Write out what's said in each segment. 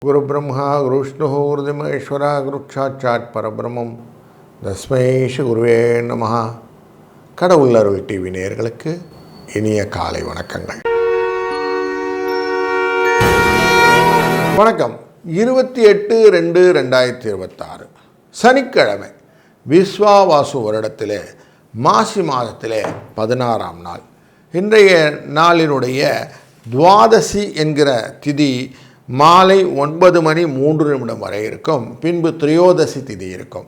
குரு பிரம்மா குரு விஷ்ணு குருதிமேஸ்வரா குரு சாட்சாத் பரபிரம்மம் தஸ்மை ஸ்ரீ குருவே நமஹ. கடவுள் அருள் டிவி நேயர்களுக்கு இனிய காலை வணக்கங்கள். வணக்கம். 28/2/2026 சனிக்கிழமை, விஸ்வாவாசு வருடத்திலே மாசி மாதத்திலே 16ஆம் நாள். இன்றைய நாளினுடைய துவாதசி என்கிற திதி மாலை 9:03 வரை இருக்கும். பின்பு திரையோதசி திதி இருக்கும்.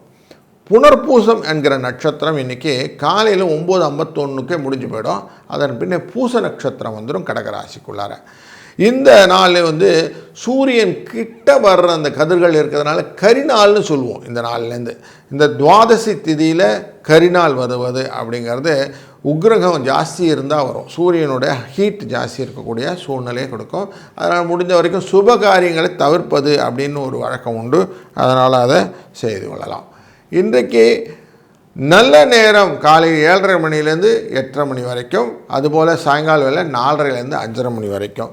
புனர்பூசம் என்கிற நட்சத்திரம் இன்றைக்கி காலையில் 9:51 முடிஞ்சு போயிடும். அதன் பின்னே பூச நட்சத்திரம் வந்துடும் கடகராசிக்குள்ளார. இந்த நாள் சூரியன் கிட்ட வர்ற அந்த கதிர்கள் இருக்கிறதுனால கரிநாள்னு சொல்லுவோம். இந்த நாள்லேருந்து இந்த துவாதசி திதியில் கரிநாள் வருவது அப்படிங்கிறது உக்ரகம் ஜாஸ்தி இருந்தால் வரும். சூரியனுடைய ஹீட் ஜாஸ்தி இருக்கக்கூடிய சூழ்நிலையை கொடுக்கும். அதனால் முடிஞ்ச வரைக்கும் சுப காரியங்களை தவிர்ப்பது அப்படின்னு ஒரு வழக்கம் உண்டு. அதனால் அதை செய்து கொள்ளலாம். இன்றைக்கு நல்ல நேரம் காலை 7:30 மணிலேருந்து 8:30 மணி வரைக்கும், அதுபோல் சாயங்கால வேலை 4:30லேருந்து 5:30 மணி வரைக்கும்.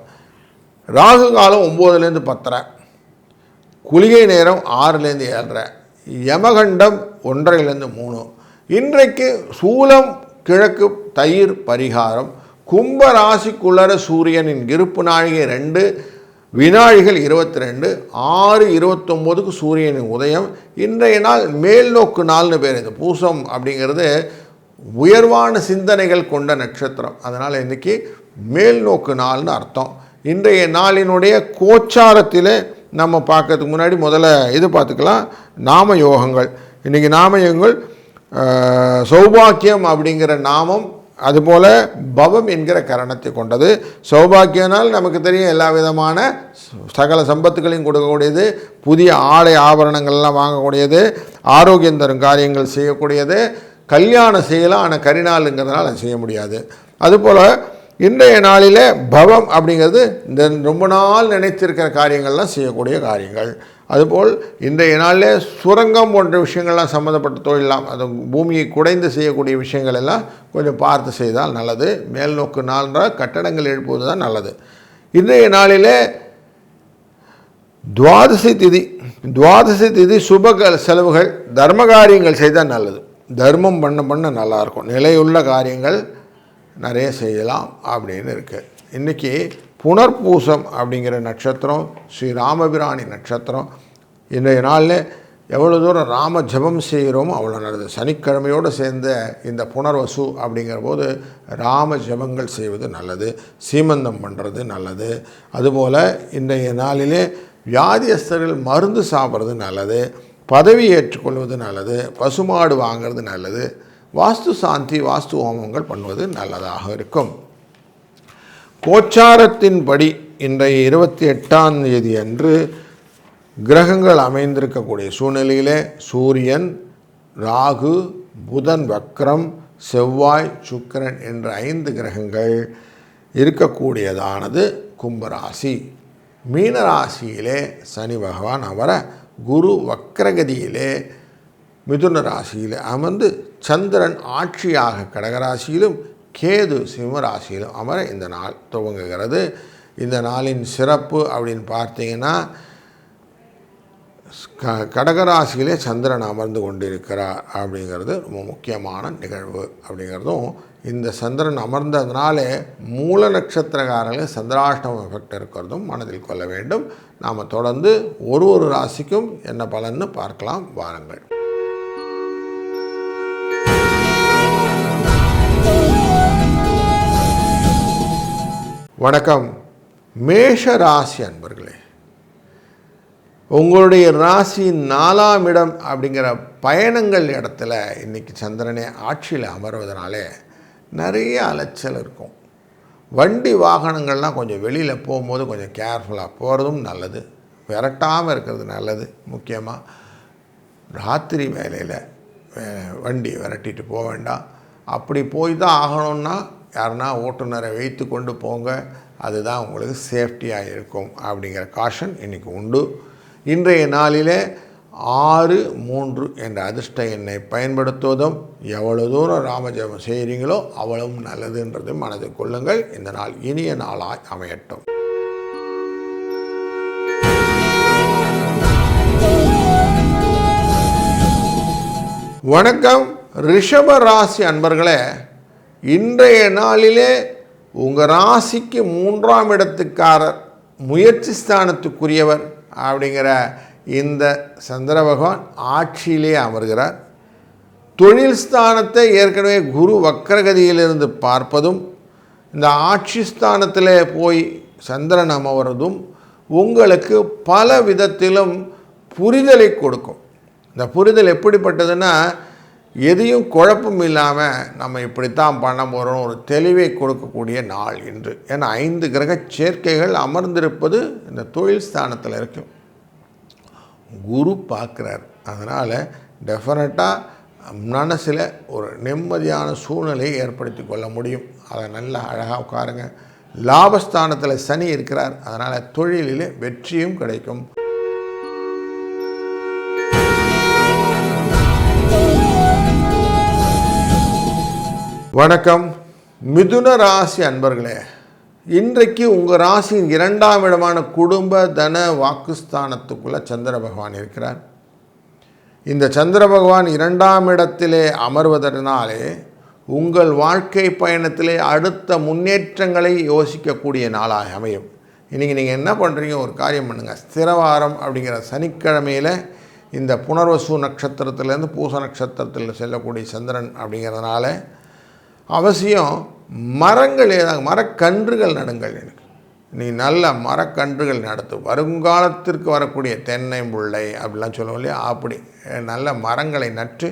ராகு காலம் 9லேருந்து 10:30, குளிகை நேரம் 6லேருந்து 7:30, யமகண்டம் 1:30லேருந்து 3. இன்றைக்கு சூலம் கிழக்கு தயிர் பரிகாரம். கும்ப ராசிக்குள்ளர சூரியனின் இருப்பு நாழிகை 2, வினாழிகள் 22, 6:29க்கு சூரியனின் உதயம். இன்றைய நாள் மேல் நோக்கு நாள்னு பேர். இந்த பூசம் அப்படிங்கிறது உயர்வான சிந்தனைகள் கொண்ட நட்சத்திரம். அதனால் இன்றைக்கி மேல் நோக்கு நாள்னு அர்த்தம். இன்றைய நாளினுடைய கோச்சாரத்தில் நம்ம பார்க்கறதுக்கு முன்னாடி முதல்ல இது பார்த்துக்கலாம். நாம யோகங்கள். இன்றைக்கி நாம யோகங்கள் சௌபாக்கியம் அப்படிங்கிற நாமம், அதுபோல் பவம் என்கிற கரணத்தை கொண்டது. சௌபாக்கியனால் நமக்கு தெரியும், எல்லா விதமான சகல சம்பத்துகளையும் கொடுக்கக்கூடியது, புதிய ஆடை ஆபரணங்கள்லாம் வாங்கக்கூடியது, ஆரோக்கியம் தரும் காரியங்கள் செய்யக்கூடியது. கல்யாணம் செய்யலாம், ஆனால் கரிநாளுங்கிறதுனால அது செய்ய முடியாது. அதுபோல் இன்றைய நாளில் பவம் அப்படிங்கிறது இந்த ரொம்ப நாள் நினைத்திருக்கிற காரியங்கள்லாம் செய்யக்கூடிய காரியங்கள். அதுபோல் இன்றைய நாளில் சுரங்கம் போன்ற விஷயங்கள்லாம் சம்மந்தப்பட்ட தொழிலாம், அது பூமியை குடைந்து செய்யக்கூடிய விஷயங்கள் எல்லாம் கொஞ்சம் பார்த்து செய்தால் நல்லது. மேல் நோக்கு நாள்ன்ற கட்டடங்கள் எழுப்புவது தான் நல்லது. இன்றைய நாளில் துவாதசி திதி சுப செலவுகள், தர்ம காரியங்கள் செய்தால் நல்லது. தர்மம் பண்ண நல்லாயிருக்கும். நிலையுள்ள காரியங்கள் நிறைய செய்யலாம் அப்படின்னு இருக்குது. இன்றைக்கி புனர்பூசம் அப்படிங்கிற நட்சத்திரம் ஸ்ரீ ராமபிராணி நட்சத்திரம். இன்றைய நாளில் எவ்வளோ தூரம் ராம ஜபம் செய்கிறோமோ அவ்வளோ நல்லது. சனிக்கிழமையோடு சேர்ந்த இந்த புனர்வசு அப்படிங்கிற போது ராம ஜபங்கள் செய்வது நல்லது. சீமந்தம் பண்ணுறது நல்லது. அதுபோல் இன்றைய நாளிலே வியாதியஸ்தர்கள் மருந்து சாப்பிட்றது நல்லது. பதவி ஏற்றுக்கொள்வது நல்லது. பசுமாடு வாங்கிறது நல்லது. வாஸ்து சாந்தி, வாஸ்து ஹோமங்கள் பண்ணுவது நல்லதாக இருக்கும். கோச்சாரத்தின்படி இன்றைய 28ஆம் தேதி அன்று கிரகங்கள் அமைந்திருக்கக்கூடிய சூழ்நிலையிலே சூரியன், ராகு, புதன் வக்ரம், செவ்வாய், சுக்கிரன் என்ற 5 கிரகங்கள் இருக்கக்கூடியதானது கும்பராசி. மீனராசியிலே சனி பகவான் அமர, குரு வக்ரகதியிலே மிதுன ராசியில் அமர்ந்து, சந்திரன் ஆட்சியாக கடகராசியிலும் கேது சிம்மராசியிலும் அமர இந்த நாள் துவங்குகிறது. இந்த நாளின் சிறப்பு அப்படின்னு பார்த்தீங்கன்னா, கடகராசியிலே சந்திரன் அமர்ந்து கொண்டிருக்கிறார் அப்படிங்கிறது ரொம்ப முக்கியமான நிகழ்வு. அப்படிங்கிறதும் இந்த சந்திரன் அமர்ந்ததுனாலே மூல நட்சத்திரக்காரர்கள் சந்திராஷ்டம எஃபெக்ட் இருக்கிறதும் மனதில் கொள்ள வேண்டும். நாம் தொடர்ந்து ஒரு ராசிக்கும் என்ன பலன்னு பார்க்கலாம் வாருங்கள். வணக்கம். மேஷ ராசி அன்பர்களே, உங்களுடைய ராசி 4ஆம் இடம் அப்படிங்கிற பயணங்கள் இடத்துல இன்றைக்கி சந்திரனே ஆட்சியில் அமர்வதனாலே நிறைய அலைச்சல் இருக்கும். வண்டி வாகனங்கள்லாம் கொஞ்சம் வெளியில் போகும்போது கொஞ்சம் கேர்ஃபுல்லாக போகிறதும் நல்லது. விரட்டாமல் இருக்கிறது நல்லது. முக்கியமாக ராத்திரி வேலையில் வண்டி விரட்டிட்டு போக வேண்டாம். அப்படி போய் தான் ஆகணும்னா யாருன்னா ஓட்டுநரை வைத்து கொண்டு போங்க. அதுதான் உங்களுக்கு சேஃப்டியாக இருக்கும் அப்படிங்கிற காஷன் இன்றைக்கி உண்டு. இன்றைய நாளிலே 6-3 என்ற அதிர்ஷ்ட எண்ணை பயன்படுத்துவதும், எவ்வளோ தூரம் ராமஜபம் செய்கிறீங்களோ அவ்வளவும் நல்லதுன்றது மனதில் கொள்ளுங்கள். இந்த நாள் இனிய நாளாய் அமையட்டும். வணக்கம் ரிஷப ராசி அன்பர்களே, இன்றைய நாளிலே உங்கள் ராசிக்கு 3ஆம் இடத்துக்காரர், முயற்சி ஸ்தானத்துக்குரியவர் அப்படிங்கிற இந்த சந்திர பகவான் ஆட்சியிலே அமர்கிறார். தொழில் ஸ்தானத்தை ஏற்கனவே குரு வக்கரகதியிலிருந்து பார்ப்பதும், இந்த ஆட்சி ஸ்தானத்தில் போய் சந்திரன் அமர்வதும் உங்களுக்கு பல விதத்திலும் புரிதலை கொடுக்கும். இந்த புரிதல் எப்படிப்பட்டதுன்னா, எதையும் குழப்பம் இல்லாமல் நம்ம இப்படித்தான் பண்ண போகிறோம் ஒரு தெளிவை கொடுக்கக்கூடிய நாள் இன்று. ஏன்னா 5 கிரக சேர்க்கைகள் அமர்ந்திருப்பது இந்த தொழில் ஸ்தானத்தில் இருக்கும். குரு பார்க்குறார். அதனால் டெஃபினட்டாக மனசில் ஒரு நிம்மதியான சூழ்நிலையை ஏற்படுத்தி கொள்ள முடியும். அதை நல்லா அழகாக உட்காருங்க. லாபஸ்தானத்தில் சனி இருக்கிறார். அதனால் தொழிலில் வெற்றியும் கிடைக்கும். வணக்கம் மிதுன ராசி அன்பர்களே, இன்றைக்கு உங்கள் ராசியின் 2ஆம் இடமான குடும்ப தன வாக்குஸ்தானத்துக்குள்ளே சந்திர பகவான் இருக்கிறார். இந்த சந்திர பகவான் 2ஆம் இடத்திலே அமர்வதனாலே உங்கள் வாழ்க்கை பயணத்திலே அடுத்த முன்னேற்றங்களை யோசிக்கக்கூடிய நாளாக அமையும். இன்றைக்கி நீங்கள் என்ன பண்ணுறீங்க, ஒரு காரியம் பண்ணுங்கள். ஸ்திரவாரம் அப்படிங்கிற சனிக்கிழமையில் இந்த புனர்வசு நட்சத்திரத்திலேருந்து பூச நட்சத்திரத்தில் செல்லக்கூடிய சந்திரன் அப்படிங்கிறதுனால அவசியம் மரங்கள் ஏதாவது மரக்கன்றுகள் நடுங்கள். நீ நல்ல மரக்கன்றுகள் நடத்து. வருங்காலத்திற்கு வரக்கூடிய தென்னை முல்லை அப்படிலாம் சொல்லுவோம் இல்லையா, அப்படி நல்ல மரங்களை நட்டு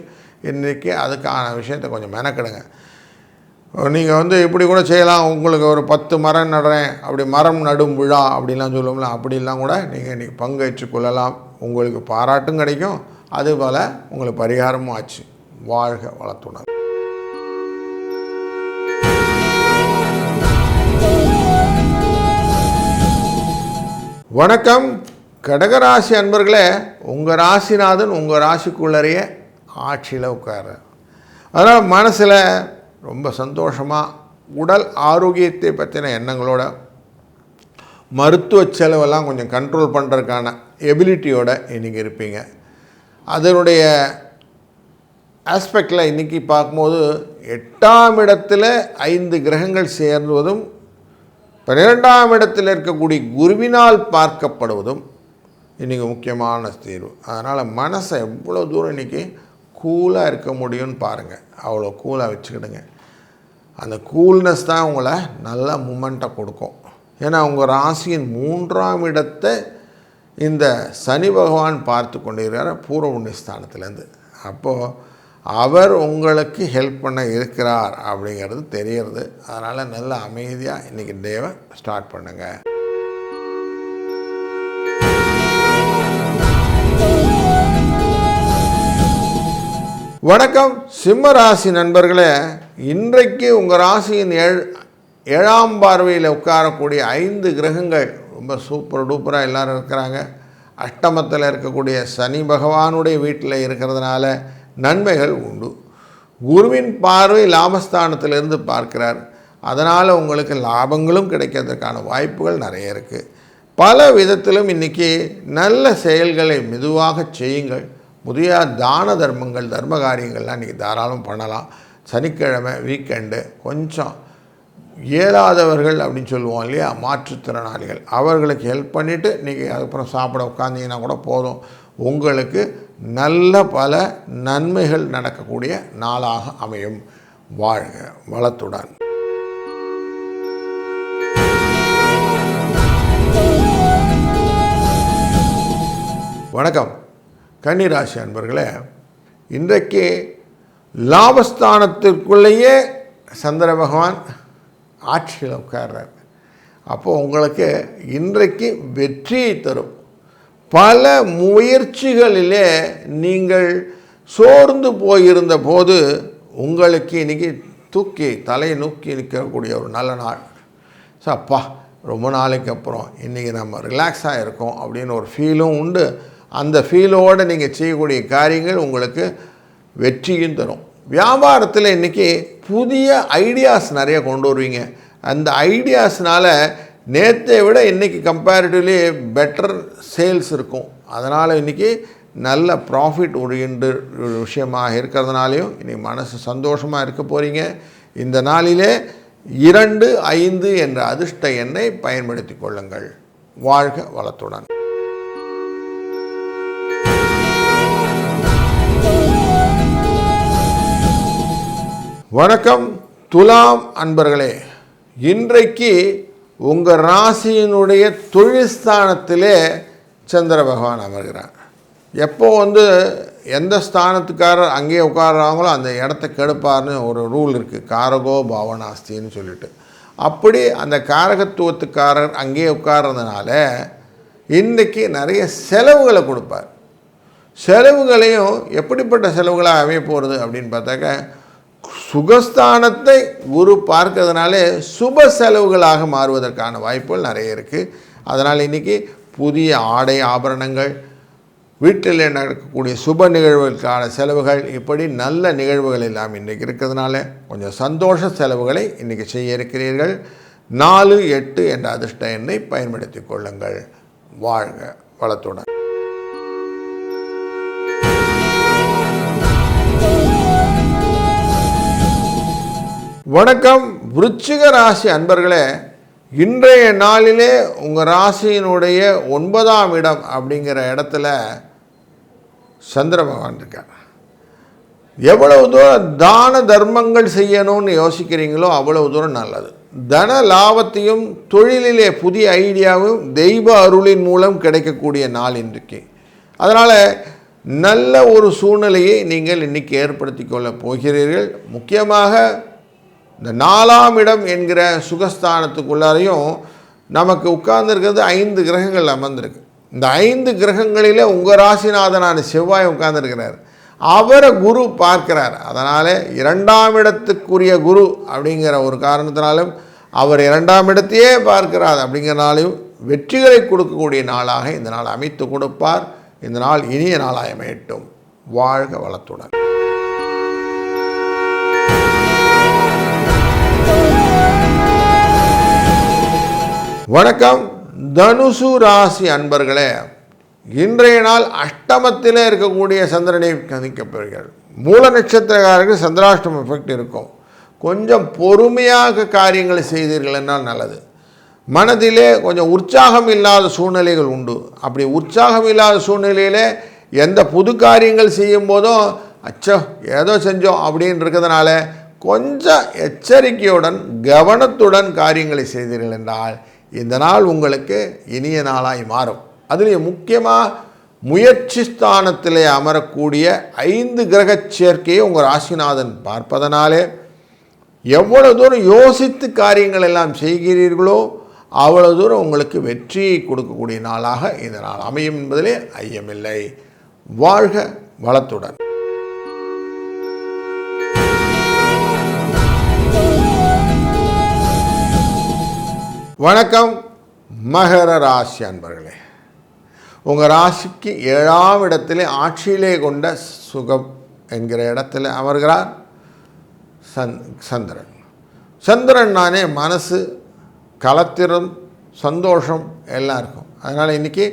இன்றைக்கி அதுக்கான விஷயத்தை கொஞ்சம் மெனக்கெடுங்க. நீங்கள் இப்படி கூட செய்யலாம். உங்களுக்கு ஒரு 10 மரம் நடுறேன், அப்படி மரம் நடும் விழா அப்படிலாம் சொல்லுவோம்ல, அப்படிலாம் கூட நீங்கள் இன்றைக்கி பங்கேற்று கொள்ளலாம். உங்களுக்கு பாராட்டும் கிடைக்கும், அதுபோல் உங்களுக்கு பரிகாரமும் ஆச்சு. வாழ்க வளத்துடன். வணக்கம் கடகராசி அன்பர்களே, உங்கள் ராசிநாதன் உங்கள் ராசிக்குள்ளறையே ஆட்சியில் உட்கார. அதனால் மனசில் ரொம்ப சந்தோஷமாக உடல் ஆரோக்கியத்தை பற்றின எண்ணங்களோட, மருத்துவ செலவெல்லாம் கொஞ்சம் கண்ட்ரோல் பண்ணுறதுக்கான எபிலிட்டியோடு இன்றைக்கி இருப்பீங்க. அதனுடைய ஆஸ்பெக்டில் இன்றைக்கி பார்க்கும்போது 8ஆம் இடத்துல 5 கிரகங்கள் சேர்ந்துவதும் 12ஆம் இடத்தில் இருக்கக்கூடிய குருவினால் பார்க்கப்படுவதும் இன்றைக்கி முக்கியமான தீர்வு. அதனால் மனசை எவ்வளோ தூரம் இன்றைக்கி கூலாக இருக்க முடியும்னு பாருங்கள். அவ்வளோ கூலாக வச்சுக்கிடுங்க. அந்த கூல்னஸ் தான் உங்களை நல்ல மூமெண்ட்டை கொடுக்கும். ஏன்னா உங்கள் ராசியின் 3ஆம் இடத்தை இந்த சனி பகவான் பார்த்து கொண்டிருக்கிறார் பூர்வ புண்ணிய ஸ்தானத்துலேருந்து. அப்போது அவர் உங்களுக்கு ஹெல்ப் பண்ண இருக்கிறார் அப்படிங்கிறது தெரிகிறது. அதனால் நல்ல அமைதியாக இன்றைக்கி டேவை ஸ்டார்ட் பண்ணுங்கள். வணக்கம் சிம்ம ராசி நண்பர்களே, இன்றைக்கு உங்கள் ராசியின் 7ஆம் பார்வையில் உட்காரக்கூடிய 5 கிரகங்கள் ரொம்ப சூப்பர் டூப்பராக எல்லோரும் இருக்கிறாங்க. அஷ்டமத்தில் இருக்கக்கூடிய சனி பகவானுடைய வீட்டில் இருக்கிறதுனால நன்மைகள் உண்டு. குருவின் பார்வை லாபஸ்தானத்திலிருந்து பார்க்கிறார். அதனால் உங்களுக்கு லாபங்களும் கிடைக்கிறதுக்கான வாய்ப்புகள் நிறைய இருக்குது. பல விதத்திலும் இன்றைக்கி நல்ல செயல்களை மெதுவாக செய்யுங்கள். புதிய தான தர்மங்கள் தர்ம காரியங்கள்லாம் இன்றைக்கி தாராளம் பண்ணலாம். சனிக்கிழமை வீக்கெண்டு கொஞ்சம் இயலாதவர்கள் அப்படின்னு சொல்லுவோம் இல்லையா, மாற்றுத்திறனாளிகள், அவர்களுக்கு ஹெல்ப் பண்ணிவிட்டு நீங்கள் அதுக்கப்புறம் சாப்பிட உட்காந்திங்கன்னா கூட போதும். உங்களுக்கு நல்ல பல நன்மைகள் நடக்கக்கூடிய நாளாக அமையும். வாழ்க வளத்துடன். வணக்கம் கன்னிராசி அன்பர்களே, இன்றைக்கு லாபஸ்தானத்திற்குள்ளேயே சந்திர பகவான் ஆட்சியில் உட்கார்றார். அப்போது உங்களுக்கு இன்றைக்கு வெற்றியை தரும். பல முயற்சிகளிலே நீங்கள் சோர்ந்து போயிருந்த போது உங்களுக்கு இன்றைக்கி தலையை நூக்கி நிற்கக்கூடிய ஒரு நல்ல நாள். அப்பா ரொம்ப நாளைக்கு அப்புறம் இன்றைக்கி நம்ம ரிலாக்ஸாக இருக்கோம் அப்படின்னு ஒரு ஃபீலும் உண்டு. அந்த ஃபீலோடு நீங்கள் செய்யக்கூடிய காரியங்கள் உங்களுக்கு வெற்றியும் தரும். வியாபாரத்தில் இன்றைக்கி புதிய ஐடியாஸ் நிறைய கொண்டு வருவீங்க. அந்த ஐடியாஸ்னால் நேற்றை விட இன்றைக்கி கம்பேரிட்டிவ்லி பெட்டர் சேல்ஸ் இருக்கும். அதனால் இன்றைக்கி நல்ல ப்ராஃபிட் ஓரியன்ட் விஷயமாக இருக்கிறதுனாலையும் இனி மனசு சந்தோஷமாக இருக்க போகிறீங்க. இந்த நாளிலே 2, 5 என்ற அதிர்ஷ்ட எண்ணை பயன்படுத்தி கொள்ளுங்கள். வாழ்க வளத்துடன். வணக்கம் துலாம் அன்பர்களே, இன்றைக்கு உங்கள் ராசியினுடைய தொழில் ஸ்தானத்திலே சந்திர பகவான் அமர்கிறார். எப்போ எந்த ஸ்தானத்துக்காரர் அங்கேயே உட்கார்றாங்களோ அந்த இடத்த கெடுப்பார்னு ஒரு ரூல் இருக்குது, காரகோ பாவனாஸ்தின்னு சொல்லிட்டு. அப்படி அந்த காரகத்துவத்துக்காரர் அங்கேயே உட்கார்றதுனால இன்றைக்கி நிறைய செலவுகளை கொடுப்பார். செலவுகளையும் எப்படிப்பட்ட செலவுகளாக அமைய போகிறது அப்படின்னு பார்த்தாக்க, சுகஸ்தானத்தை குரு பார்க்கறதுனாலே சுப செலவுகளாக மாறுவதற்கான வாய்ப்புகள் நிறைய இருக்குது. அதனால் இன்றைக்கி புதிய ஆடை ஆபரணங்கள், வீட்டில் நடக்கக்கூடிய சுப நிகழ்வுகளுக்கான செலவுகள், இப்படி நல்ல நிகழ்வுகள் எல்லாம் இன்றைக்கி இருக்கிறதுனால கொஞ்சம் சந்தோஷ செலவுகளை இன்றைக்கி செய்ய இருக்கிறீர்கள். 4, 8 என்ற அதிர்ஷ்ட எண்ணை பயன்படுத்தி கொள்ளுங்கள். வாழ்க வளத்துடன். வணக்கம் விருச்சிக ராசி அன்பர்களே, இன்றைய நாளிலே உங்கள் ராசியினுடைய 9ஆம் இடம் அப்படிங்கிற இடத்துல சந்திர பகவான் இருக்கார். எவ்வளவு தூரம் தான தர்மங்கள் செய்யணும்னு யோசிக்கிறீங்களோ அவ்வளவு தூரம் நல்லது. தன லாபத்தையும் தொழிலிலே புதிய ஐடியாவும் தெய்வ அருளின் மூலம் கிடைக்கக்கூடிய நாள் இன்றைக்கு. அதனால் நல்ல ஒரு சூழ்நிலையை நீங்கள் இன்றைக்கி ஏற்படுத்தி கொள்ளப் போகிறீர்கள். முக்கியமாக இந்த 4ஆம் இடம் என்கிற சுகஸ்தானத்துக்குள்ளாரையும் நமக்கு உட்கார்ந்துருக்கிறது 5 கிரகங்கள் அமர்ந்திருக்கு. இந்த 5 கிரகங்களில் உங்கள் ராசிநாதனான செவ்வாய் உட்கார்ந்துருக்கிறார். அவரை குரு பார்க்கிறார். அதனால் 2ஆம் இடத்துக்குரிய குரு அப்படிங்கிற ஒரு காரணத்தினாலும் அவர் 2ஆம் இடத்தையே பார்க்கிறார். அப்படிங்கிறனாலையும் வெற்றிகளை கொடுக்கக்கூடிய நாளாக இந்த நாள் அமைத்து கொடுப்பார். இந்த நாள் இனிய நாளாக அமையட்டும். வாழ்க வளத்துடன். வணக்கம் தனுசு ராசி அன்பர்களே, இன்றைய நாள் அஷ்டமத்தில் இருக்கக்கூடிய சந்திரனை கணிக்கப்படுகிறார். மூல நட்சத்திரக்காரருக்கு சந்திராஷ்டம எஃபெக்ட் இருக்கும். கொஞ்சம் பொறுமையாக காரியங்களை செய்தீர்கள் என்றால் நல்லது. மனதிலே கொஞ்சம் உற்சாகம் இல்லாத சூழ்நிலைகள் உண்டு. அப்படி உற்சாகம் இல்லாத சூழ்நிலையில் எந்த புது காரியங்கள் செய்யும் போதும் அச்சோ ஏதோ செஞ்சோம் அப்படின்னு இருக்கிறதுனால கொஞ்சம் எச்சரிக்கையுடன் கவனத்துடன் காரியங்களை செய்தீர்கள் என்றால் இந்த நாள் உங்களுக்கு இனிய நாளாய் மாறும். அதுலேயும் முக்கியமாக முயற்சி ஸ்தானத்திலே அமரக்கூடிய 5 கிரக சேர்க்கையை உங்கள் ராசிநாதன் பார்ப்பதனாலே எவ்வளவு தூரம் யோசித்து காரியங்கள் எல்லாம் செய்கிறீர்களோ அவ்வளவு தூரம் உங்களுக்கு வெற்றியை கொடுக்கக்கூடிய நாளாக இந்த நாள் அமையும் என்பதிலே ஐயமில்லை. வாழ்க வளத்துடன். வணக்கம் மகர ராசி அன்பர்களே, உங்கள் ராசிக்கு 7ஆம் இடத்திலே ஆட்சியிலே கொண்ட சுகம் என்கிற இடத்துல அமர்கிறார் சந்திரன். சந்திரன் நானே மனசு கலத்திரம் சந்தோஷம் எல்லாம் இருக்கும். அதனால் இன்றைக்கி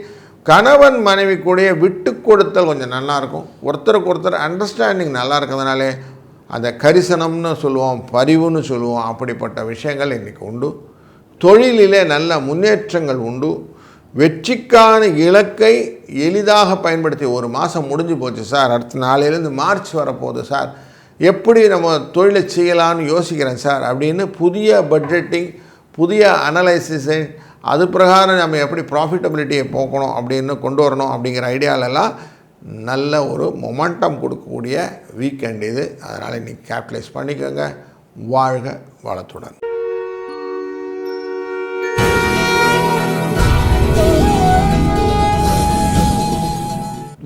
கணவன் மனைவி கூடிய விட்டு கொடுத்தல் கொஞ்சம் நல்லாயிருக்கும். ஒருத்தருக்கு ஒருத்தர் அண்டர்ஸ்டாண்டிங் நல்லா இருக்கிறதுனாலே அந்த கரிசனம்னு சொல்லுவோம், பரிவுன்னு சொல்லுவோம், அப்படிப்பட்ட விஷயங்கள் இன்றைக்கி உண்டு. தொழிலிலே நல்ல முன்னேற்றங்கள் உண்டு. வெற்றிக்கான இலக்கை எளிதாக பயன்படுத்தி, ஒரு மாதம் முடிஞ்சு போச்சு சார், அடுத்த நாளையிலேருந்து மார்ச் வரப்போகுது சார், எப்படி நம்ம தொழிலை செய்யலான்னு யோசிக்கிறேன் சார் அப்படின்னு புதிய பட்ஜெட்டிங், புதிய அனலைசிஸை, அது பிரகாரம் நம்ம எப்படி ப்ராஃபிட்டபிலிட்டியை போக்கணும் அப்படின்னு கொண்டு வரணும் அப்படிங்கிற ஐடியாலெல்லாம் நல்ல ஒரு மொமெண்டம் கொடுக்கக்கூடிய வீக்கெண்ட் இது. அதனால் இன்றைக்கி கேபிட்டலைஸ் பண்ணிக்கோங்க. வாழ்க வளத்துடன்.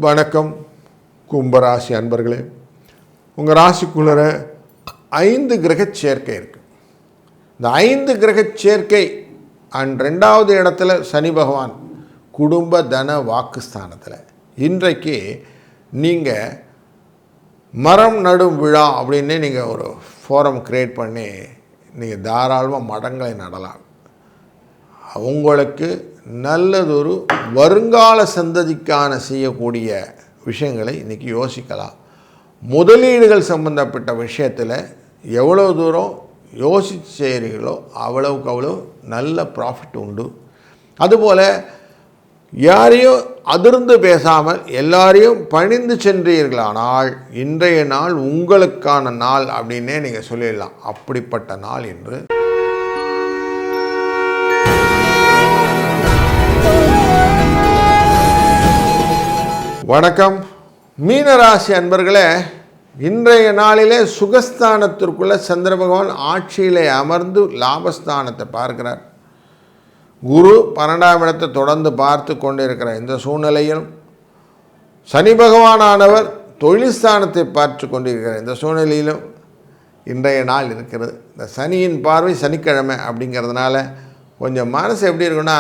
வணக்கம் கும்பராசி அன்பர்களே, உங்கள் ராசிக்குள்ளே 5 கிரக சேர்க்கை இருக்குது. இந்த 5 கிரக சேர்க்கை அண்ட் 2வது இடத்துல சனி பகவான் குடும்ப தன வாக்குஸ்தானத்தில். இன்றைக்கு நீங்கள் மரம் நடும் விழா அப்படின்னு நீங்கள் ஒரு ஃபோரம் க்ரியேட் பண்ணி நீங்கள் தாராளமாக மரங்களை நடலாம். உங்களுக்கு நல்லதொரு வருங்கால சந்ததிக்கான செய்யக்கூடிய விஷயங்களை இன்றைக்கி யோசிக்கலாம். முதலீடுகள் சம்பந்தப்பட்ட விஷயத்தில் எவ்வளோ தூரம் யோசித்து செய்கிறீங்களோ அவ்வளவுக்கு அவ்வளோ நல்ல ப்ராஃபிட் உண்டு. அதுபோல் யாரையும் அதிர்ந்து பேசாமல் எல்லாரையும் பணிந்து சென்றீர்களானால் இன்றைய நாள் உங்களுக்கான நாள் அப்படின்னே நீங்கள் சொல்லிடலாம். அப்படிப்பட்ட நாள் இன்று. வணக்கம் மீனராசி அன்பர்களே, இன்றைய நாளிலே சுகஸ்தானத்திற்குள்ள சந்திர பகவான் ஆட்சியிலே அமர்ந்து லாபஸ்தானத்தை பார்க்கிறார். குரு 12ஆம் இடத்தை தொடர்ந்து பார்த்து கொண்டிருக்கிற இந்த சூழ்நிலையிலும் சனி பகவானானவர் தொழில் ஸ்தானத்தை பார்த்து கொண்டிருக்கிற இந்த சூழ்நிலையிலும் இன்றைய நாள் இருக்கிறது. இந்த சனியின் பார்வை சனிக்கிழமை அப்படிங்கிறதுனால கொஞ்சம் மனசு எப்படி இருக்குன்னா,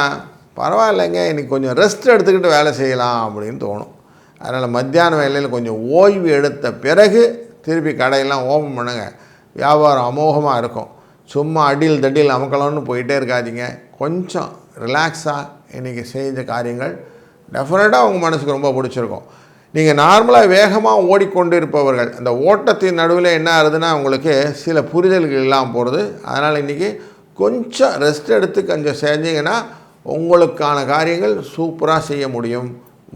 பரவாயில்லைங்க இன்றைக்கி கொஞ்சம் ரெஸ்ட் எடுத்துக்கிட்டு வேலை செய்யலாம் அப்படின்னு தோணும். அதனால் மத்தியான வேலையில் கொஞ்சம் ஓய்வு எடுத்த பிறகு திருப்பி கடையெல்லாம் ஓப்பன் பண்ணுங்க, வியாபாரம் அமோகமாக இருக்கும். சும்மா அடியில் தடியில் அமக்கலாம்னு போயிட்டே இருக்காதீங்க. கொஞ்சம் ரிலாக்ஸாக இன்றைக்கி செஞ்ச காரியங்கள் டெஃபினட்டாக உங்கள் மனசுக்கு ரொம்ப பிடிச்சிருக்கும். நீங்கள் நார்மலாக வேகமாக ஓடிக்கொண்டு இருப்பவர்கள், அந்த ஓட்டத்தின் நடுவில் என்ன ஆகுதுன்னா உங்களுக்கு சில புரிதல்கள் இல்லாமல் போகிறது. அதனால் இன்றைக்கி கொஞ்சம் ரெஸ்ட் எடுத்து கொஞ்சம் செஞ்சீங்கன்னா உங்களுக்கான காரியங்கள் சூப்பராக செய்ய முடியும்.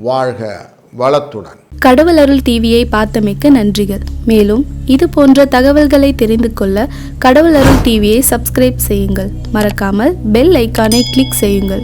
வாழ்க வளத்துடன். கடவுள் அருள் டிவியை பார்த்தமைக்கு நன்றிகள். மேலும் இது போன்ற தகவல்களை தெரிந்து கொள்ள கடவுள் அருள் டிவியை சப்ஸ்கிரைப் செய்யுங்கள். மறக்காமல் பெல் ஐக்கானை கிளிக் செய்யுங்கள்.